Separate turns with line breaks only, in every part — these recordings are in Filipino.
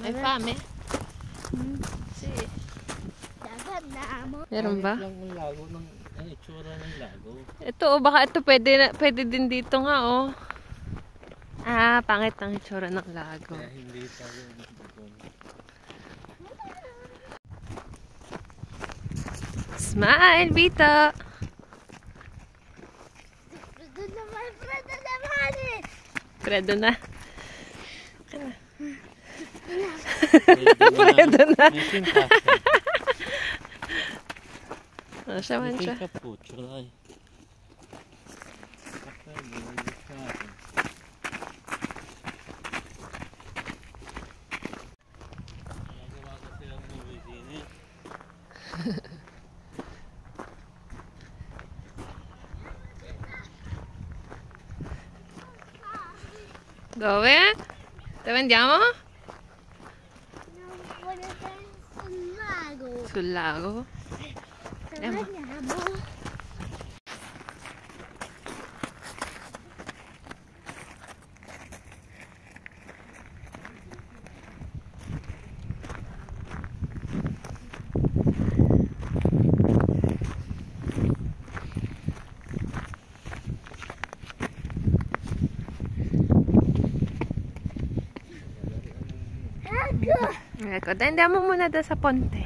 Hai fame? Sì. Meron ba?
Lang ang lago ng itsura ng lago.
Ito, baka ito pwede din dito nga, oh. Ah, pangit ang itsura ng lago.
Kaya hindi tayo dito.
Smile, Vito! Fredo na. Fredo na. Oh, siya man siya. Dove? Dove andiamo?
Sul lago.
Sul lago?
Andiamo.
Ecco, andiamo muna doon sa ponte.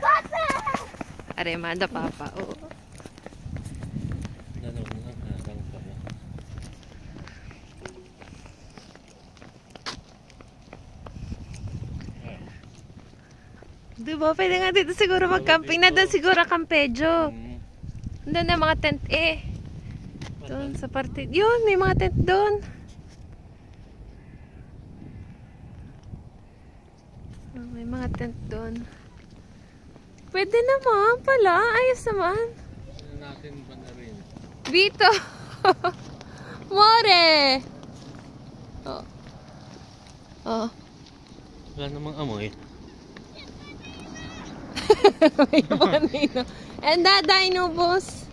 Papa!
Aremada, Papa. Oo. Diba? Pwede nga dito siguro mag-camping. Na doon siguro Campejo. Doon na mga tent eh. Doon sa parte. Yun, may mga tent doon. May mga tent doon. Pwede naman pala. Ayos naman.
Natin ba na rin?
Vito! More! Oh. Oh.
Wala namang amoy.
May panino. And that dinobus.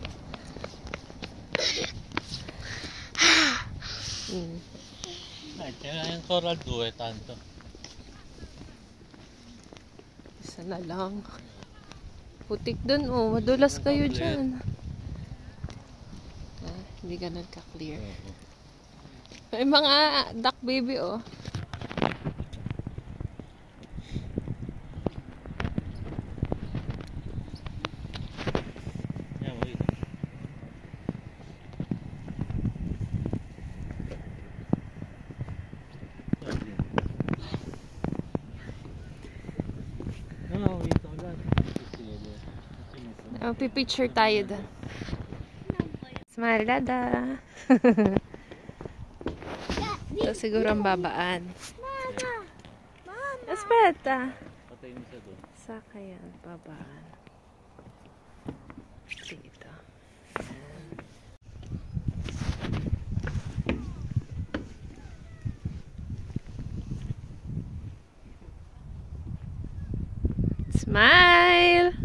Kaya yung coral due tanto.
Isa na lang. Putik dun, oh. Madulas kayo dyan. Ah, hindi ganun ka-clear. May mga duck baby, oh. Pipicture tayo doon. Smile, dada. Ito siguro ang babaan. Espeta.
Patay mo siya doon.
Saka yan, babaan. Dito. Smile!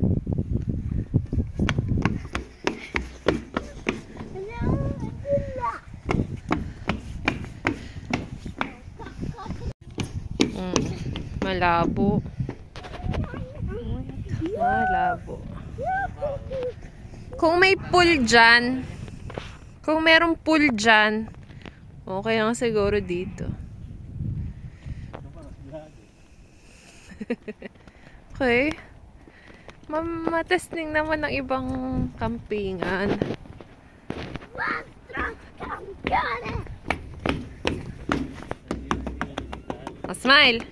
Malabo. Malabo. Kung may pool dyan, kung merong pool dyan, okay lang siguro dito. Okay. Matesting naman ng ibang campingan. Oh, smile!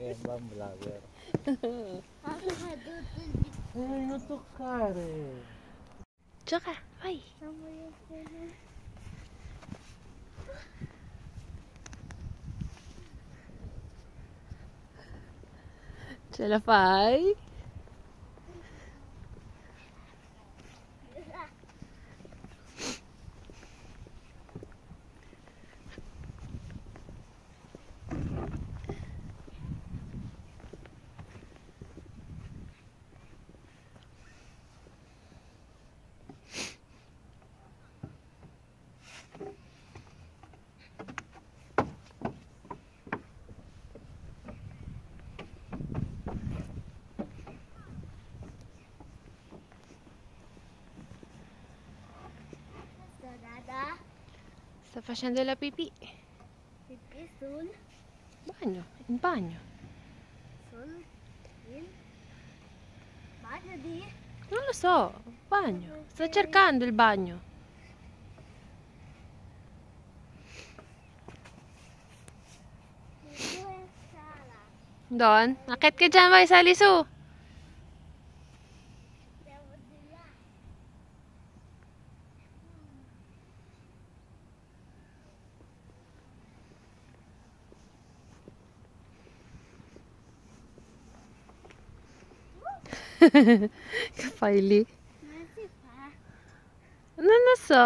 Kembang vlogger.
Nakakadutol.
Ay, natukare.
Tsaka, ay. Chalafay.
Dada,
Sa Fashion de la Pipi.
pipi, sul,
Banyo. In banyo.
sul, in. Ba't na di?
Non lo so. Banyo. Sto cercando il bagno.
Dito yung sala.
Doon. Akit ka dyan, Bay, sa liso.
Dito dila.
Kapayli.
Nasi pa.
Ano na so?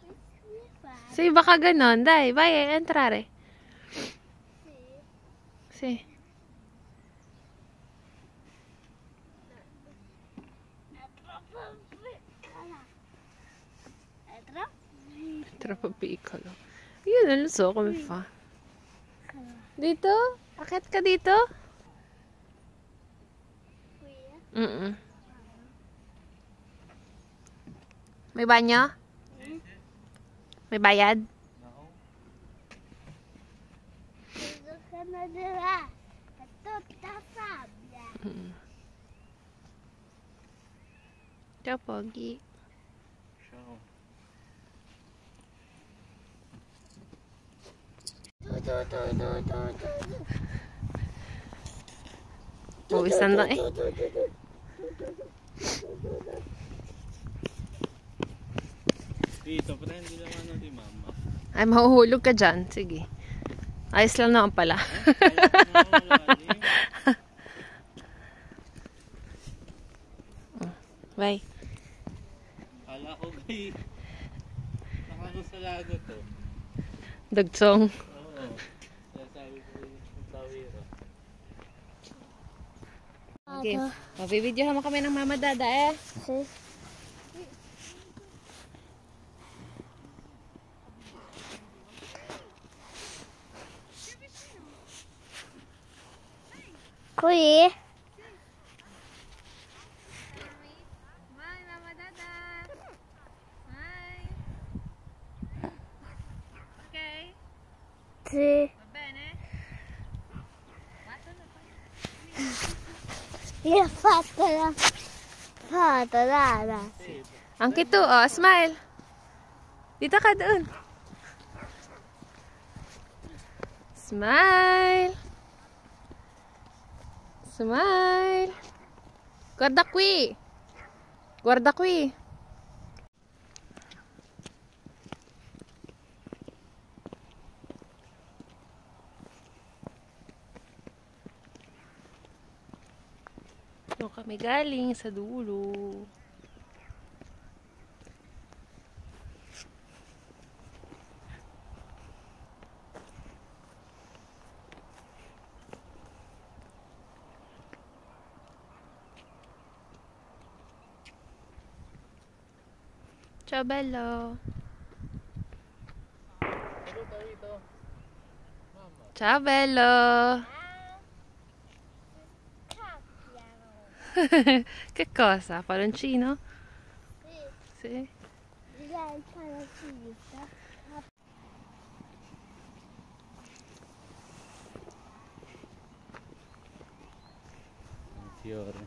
Nasi pa.
Say, baka ganon. Dai, bay, entrare.
Si.
Si.
Etro?
Troppo piccolo. Io non lo so come fa. Dito? Akit ka dito?
Kuya.
Mm-mm. May banyo? May bayad?
Dito ka na dila. Ito, tasab.
Mm. Ciao, Pogi.
Ciao.
Pawisan lang eh.
Dito, pero hindi lang ano di mama.
Ay, mahuhulog ka dyan. Sige. Ayos lang naman pala. Bye.
Kala ko kay nakakasalago to.
Dagtsong.
Oo. Kaya sabi ko yung tawiro.
Okay. Mabibidyohan mo kami ng mama dada eh.
Si. Kuya.
Bye, mama dada. Bye. Okay.
Si.
Va bene?
Io ho fatto la foto, Dada.
Ang kito, oh, smile. Dito ka doon. Smile. Smile. Guarda qui. Guarda qui. Doon kami galing sa dulo. Ciao, bello.
Saluto dito. Mama.
Ciao, bello. Che cosa? Palloncino?
Sì,
Sì.
direi il parassita.
Ang fiore.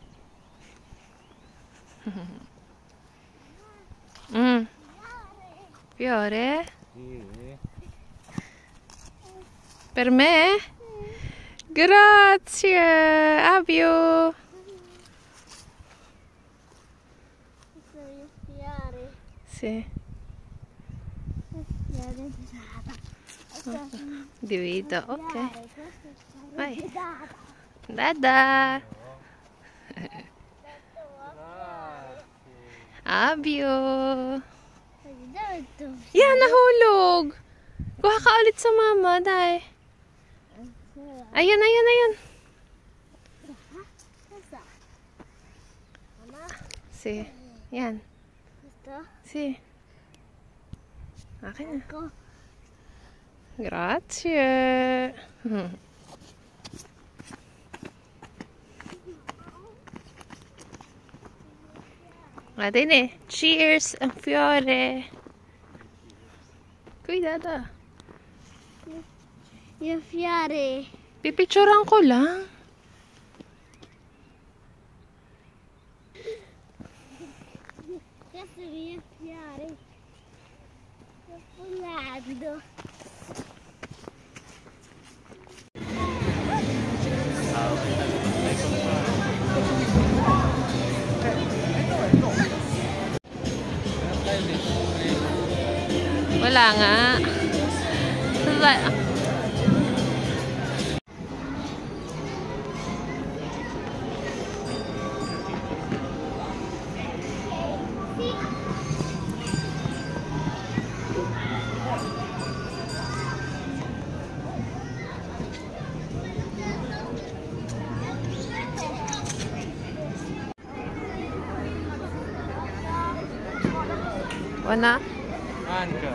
Fiore?
Sì.
Per me? Grazie, Abio.
Questo è il fiore.
Sì,
Fiore dorata.
divido, ok.
Questo è
Vai.
fiore dorata.
Dada. Abio.
Dove ito?
Yan, nahulog. Kuha ka ulit sa mama, dai. Ayun, ayun, ayun.
Cosa? Mama?
Si, yan.
Ito?
Si. Akin na.
Ako?
Grazie. Atin eh. Cheers, ang fiore. Cuidado.
Yung fiore.
Pipicturean ko lang.
Questo è il fiore. Sto volando.
Wala nga. Wala.
Saan ka?